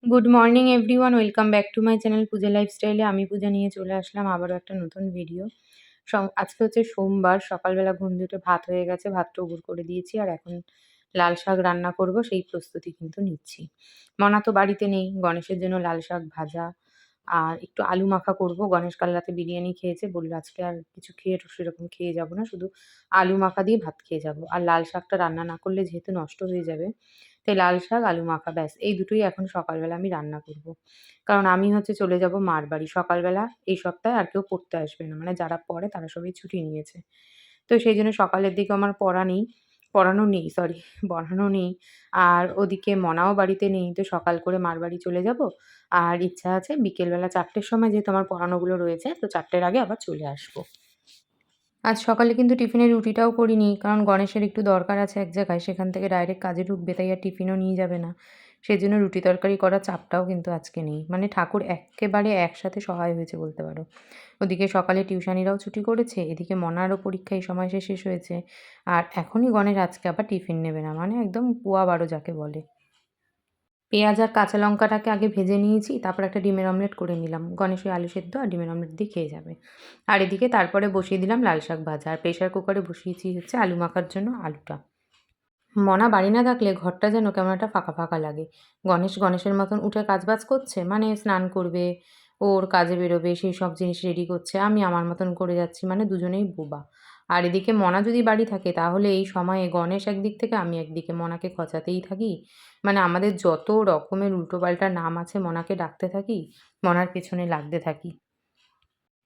Good morning everyone, welcome back to my channel Puja লাইফস্টাইলে। আমি পূজা নিয়ে চলে আসলাম আবারও একটা নতুন ভিডিও। আজকে হচ্ছে সোমবার, সকালবেলা ঘুম দিয়ে উঠে ভাত হয়ে গেছে, ভাতটা উবুড় করে দিয়েছি আর এখন লাল শাক রান্না করব সেই প্রস্তুতি কিন্তু নিচ্ছি। মনা তো বাড়িতে নেই, গণেশের জন্য লাল শাক ভাজা আর একটু আলু মাখা করব। গণেশ কাল রাতে বিরিয়ানি খেয়েছে, বলল আজকে আর কিছু সেরকম খেয়ে যাব না, শুধু আলু মাখা দিয়ে ভাত খেয়ে যাব। আর লাল শাকটা রান্না না করলে যেহেতু নষ্ট হয়ে যাবে, তাই লাল শাক, আলু মাখা ব্যাস এই দুটোই এখন সকালবেলা আমি রান্না করব। কারণ আমি হচ্ছে চলে যাব মার বাড়ি সকালবেলা। এই সপ্তাহে আর কেউ পড়তে আসবে না। মানে যারা পড়ে তারা সবাই ছুটি নিয়েছে। তো সেইজন্য সকালের দিকে আমার পড়ানো নেই সরি পড়ানো নেই। আর ওদিকে মনাও বাড়িতে নেই। তো সকাল করে মার বাড়ি চলে যাব। আর ইচ্ছা আছে বিকেলবেলা ৪ টের সময় যেহেতু আমার পড়ানোগুলো রয়েছে, তো ৪ টের আগে আবার চলে আসব। আজ সকালে কিন্তু টিফিনে রুটিটাও করিনি। কারণ গণেশের একটু দরকার আছে এক জায়গায়, সেখান থেকে ডাইরেক্ট কাজে ঢুকবে, তাই আর টিফিনও নিয়ে যাবে না। সেজন্য রুটি তরকারি করার চাপটাও কিন্তু আজকে নেই। মানে ঠাকুর এক্কেবারে একসাথে সহায় হয়েছে বলতে পারো। ওদিকে সকালে টিউশনিরাও ছুটি করেছে, এদিকে মনারও পরীক্ষা এই সময় শেষ হয়েছে। আর এখনই গণেশ আজকে আবার টিফিন নেবে না, মানে একদম পুয়া বারো যাকে বলে। পেঁয়াজ আর কাঁচা লঙ্কাটাকে আগে ভেজে নিয়েছি, তারপর একটা ডিমের অমলেট করে নিলাম। গণেশ ওই আলু সেদ্ধ আর ডিমের অমলেট দিয়ে খেয়ে যাবে। আর এদিকে তারপরে বসিয়ে দিলাম লাল শাক ভাজা, আর প্রেশার কুকারে বসিয়েছি হচ্ছে আলু মাখার জন্য আলুটা। মনা বাড়ি না থাকলে ঘরটা যেন কেমন একটা ফাঁকা ফাঁকা লাগে। গণেশের মতন উঠে কাজবাজ করছে, মানে স্নান করবে, ওর কাজে বেরোবে, সেই সব জিনিস রেডি করছে। আমি আমার মতন করে যাচ্ছি, মানে দুজনেই বোবা। আর এদিকে মনা যদি বাড়ি থাকে তাহলে এই সময়ে গণেশ একদিক থেকে, আমি একদিকে মনাকে খচাতেই থাকি। মানে আমাদের যত রকমের উল্টোপাল্টা নাম আছে মনাকে ডাকতে থাকি, মনার পেছনে লাগতে থাকি।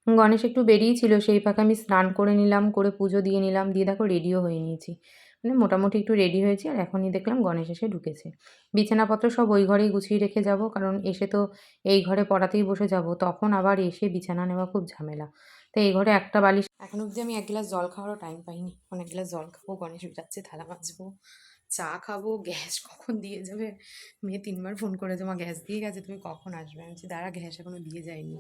গণেশ একটু বেরিয়েই ছিল, সেই ফাঁকে আমি স্নান করে নিলাম, করে পুজো দিয়ে নিলাম, দিয়ে দেখো রেডিও হয়ে নিয়েছি। মানে মোটামুটি একটু রেডি হয়েছি আর এখনই দেখলাম গণেশ এসে ঢুকেছে। বিছানাপত্র সব ওই ঘরেই গুছিয়ে রেখে যাব, কারণ এসে তো এই ঘরে পড়াতেই বসে যাব, তখন আবার এসে বিছানা নেওয়া খুব ঝামেলা। তো এই ঘরে একটা বালিশ। এখন অবধি আমি এক গ্লাস জল খাওয়ারও টাইম পাইনি। অনেক গ্লাস জল খাবো, গণেশ যাচ্ছে থালা মাজবো, চা খাবো, গ্যাস কখন দিয়ে যাবে। মেয়ে ৩ বার ফোন করেছে, মা গ্যাস দিয়ে গেছে, তুমি কখন আসবে? আমি বলছি দাঁড়া, গ্যাস এখনো দিয়ে যায়নি।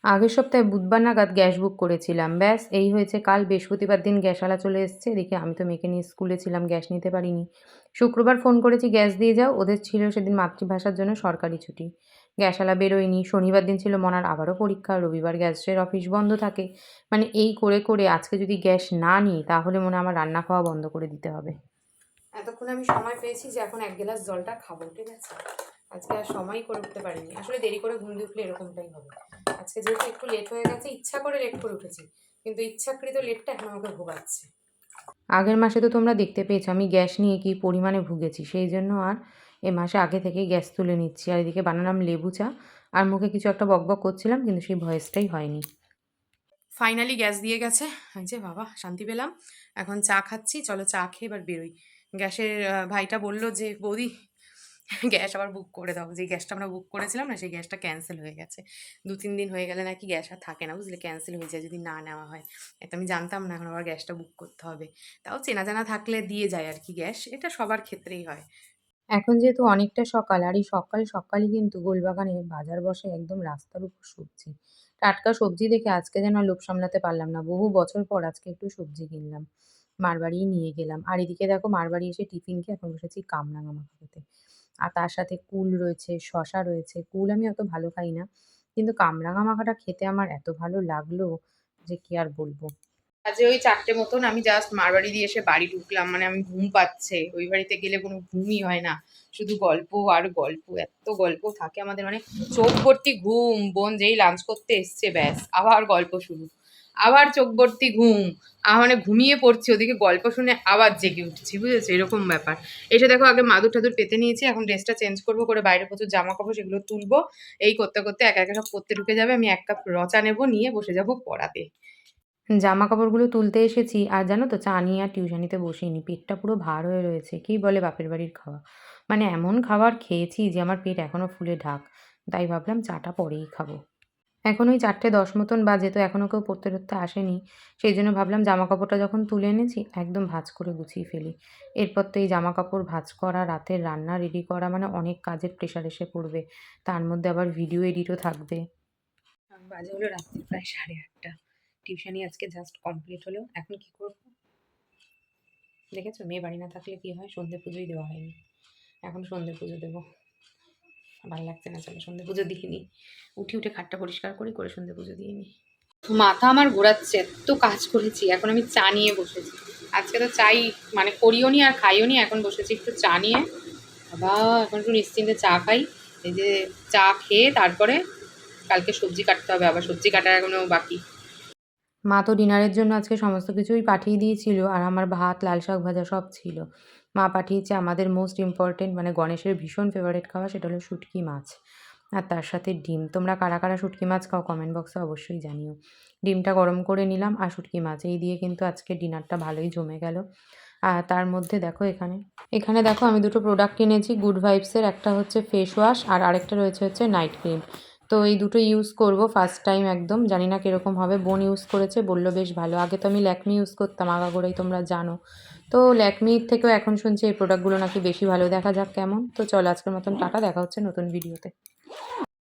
আগের সপ্তাহে বুধবার নাগাদ গ্যাস বুক করেছিলাম, ব্যাস এই হয়েছে কাল বৃহস্পতিবার দিন গ্যাসওয়ালা চলে এসছে। এদিকে আমি তো মেয়েকে নিয়ে স্কুলে ছিলাম, গ্যাস নিতে পারিনি। শুক্রবার ফোন করেছি গ্যাস দিয়ে যাও, ওদের ছিল সেদিন মাতৃভাষার জন্য সরকারি ছুটি। গ্যাসওয়ালা বেরোয়নি। শনিবার দিন ছিল মনার আবারও পরীক্ষা, রবিবার গ্যাসের অফিস বন্ধ থাকে। মানে এই করে করে আজকে যদি গ্যাস না নিই তাহলে মনে হয় আমার রান্না খাওয়া বন্ধ করে দিতে হবে। এতক্ষণ আমি সময় পেয়েছি যে এখন এক গ্লাস জলটা খাবো, ঠিক আছে? আজকে আর সময়ই করে উঠতে পারিনি। আসলে দেরি করে ঘুম দিয়ে উঠলে এরকমটাই হবে। আজকে যেহেতু একটু লেট হয়ে গেছে, ইচ্ছা করে লেট করে উঠেছি, কিন্তু ইচ্ছাকৃত লেটটা এখন আমাকে ভোগাচ্ছে। আগের মাসে তো তোমরা দেখতে পেয়েছো আমি গ্যাস নিয়ে কী পরিমাণে ভুগেছি, সেই জন্য আর এ মাসে আগে থেকেই গ্যাস তুলে নিচ্ছি। আর এদিকে বানালাম লেবু চা, আর মুখে কিছু একটা বকবক করছিলাম, কিন্তু সেই ভয়েসটাই হয়নি। ফাইনালি গ্যাস দিয়ে গেছে। এই যে বাবা, শান্তি পেলাম। এখন চা খাচ্ছি, চলো চা খেয়ে এবার বেরোই। গ্যাসের ভাইটা বলল যে বৌদি গ্যাস আবার বুক করে দাও। যে গ্যাসটা আমরা বুক করেছিলাম না, সেই গ্যাসটা ক্যান্সেল হয়ে গেছে। ২-৩ দিন হয়ে গেলে নাকি গ্যাস আর থাকে না, বুঝলে, ক্যান্সেল হয়ে যায় যদি না নেওয়া হয়। এটা আমি জানতাম না, এখন আবার গ্যাসটা বুক করতে হবে। তাও চেনা জানা থাকলে দিয়ে যায় আর কি গ্যাস, এটা সবার ক্ষেত্রেই হয়। এখন যেহেতু অনেকটা সকাল, আর এই সকাল সকালই কিন্তু গোলবাগানে বাজার বসে একদম রাস্তার উপর সবজি। টাটকা সবজি দেখে আজকে যেন আর লোভ সামলাতে পারলাম না। বহু বছর পর আজকে একটু সবজি কিনলাম। মার বাড়িই নিয়ে গেলাম। আর এদিকে দেখো মার বাড়ি এসে টিফিন খেয়ে এখন বসেছি কামরাঙা মাখা খেতে। আর তার সাথে কুল রয়েছে, শসা রয়েছে। কুল আমি অত ভালো খাই না। কিন্তু কামরাঙা মাখাটা খেতে আমার এত ভালো লাগলো যে কি আর বলব। বাজে ওই ৪টে মতন, আমি জাস্ট মারবাড়ি দিয়ে এসে বাড়ি ঢুকলাম। মানে আমি ঘুম পাচ্ছে। ওই বাড়িতে গেলে কোনো ঘুমই হয় না। শুধু গল্প আর গল্প। এত গল্প থাকে আমাদের, মানে চোখ ভর্তি ঘুম। বোন যেই লাঞ্চ করতে এসছে ব্যাস আবার গল্প শুরু। আবার চোখ ভর্তি ঘুম। মানে ঘুমিয়ে পড়ছি, ওদিকে গল্প শুনে আবার জেগে উঠছি, বুঝেছো? এরকম ব্যাপার। এসে দেখো আগে মাদুর টাদুর পেতে নিয়েছি, এখন ড্রেসটা চেঞ্জ করবো, করে বাইরে প্রচুর জামা কাপড় সেগুলো তুলবো। এই করতে করতে একা একা সব পড়তে ঢুকে যাবে। আমি ১ কাপ রচা নেবো, নিয়ে বসে যাবো পড়াতে। জামাকাপড়গুলো তুলতে এসেছি আর জানো তো চা নিয়ে আর টিউশনিতে বসিনি। পেটটা পুরো ভার হয়ে রয়েছে। কী বলে বাপের বাড়ির খাওয়া। মানে এমন খাবার খেয়েছি যে আমার পেট এখনও ফুলে ঢাক। তাই ভাবলাম চাটা পরেই খাবো। এখন ওই ৪:১০ মতন বাজে, তো এখনও কেউ পড়তে টরতে আসেনি। সেই জন্য ভাবলাম জামাকাপড়টা যখন তুলে এনেছি একদম ভাঁজ করে গুছিয়ে ফেলি। এরপর তো এই জামাকাপড় ভাঁজ করা, রাতের রান্না রেডি করা, মানে অনেক কাজের প্রেশার এসে পড়বে। তার মধ্যে আবার ভিডিও এডিটও থাকবে। বাজে হলো রাত্রি প্রায় ৮:৩০। টিউশনি আজকে জাস্ট কমপ্লিট হলো। এখন কি করব? দেখেছো মেয়ে বাড়ি না থাকলে কি হয়, সন্ধে পুজোই দেওয়া হয়নি। এখন সন্ধে পুজো দেবো। ভালো লাগছে না, চলো সন্ধে পুজো দিয়ে নিই। উঠে খাটটা পরিষ্কার করে সন্ধে পুজো দিয়ে নিই। মাথা আমার ঘোরাচ্ছে, এত কাজ করেছি, এখন আমি চা নিয়ে বসেছি। আজকে তো চাই মানে করিও নি আর খাইও নি, এখন বসেছি একটু চা নিয়ে। বাবা এখন একটু নিশ্চিন্তে চা খাই। এই যে চা খেয়ে তারপরে কালকে সবজি কাটতে হবে, আবার সবজি কাটা এখনো বাকি। মা তো ডিনারের জন্য আজকে সমস্ত কিছুই পাঠিয়ে দিয়েছিল, আর আমার ভাত, লাল শাক ভাজা সব ছিল। মা পাঠিয়েছে আমাদের মোস্ট ইম্পর্টেন্ট মানে গণেশের ভীষণ ফেভারিট খাওয়া, সেটা হলো শুটকি মাছ। আর তার সাথে ডিম। তোমরা কারা কারা শুটকি মাছ খাও কমেন্ট বক্সে অবশ্যই জানিও। ডিমটা গরম করে নিলাম আর শুটকি মাছ এই দিয়ে কিন্তু আজকে ডিনারটা ভালোই জমে গেল। আর তার মধ্যে দেখো এখানে দেখো আমি দুটো প্রোডাক্ট কিনেছি গুড ভাইবসের, একটা হচ্ছে ফেস ওয়াশ আর আরেকটা রয়েছে হচ্ছে নাইট ক্রিম। তো এই দুটো ইউজ করব ফার্স্ট টাইম, একদম জানি না কীরকম হবে। বোন ইউজ করেছে, বললো বেশ ভালো। আগে তো আমি ল্যাকমি ইউজ করতাম আগাগোড়াই, তোমরা জানো। তো ল্যাকমির থেকেও এখন শুনছি এই প্রোডাক্টগুলো নাকি বেশি ভালো। দেখা যাক কেমন। তো চলো আজকের মতন টাটা, দেখা হচ্ছে নতুন ভিডিওতে।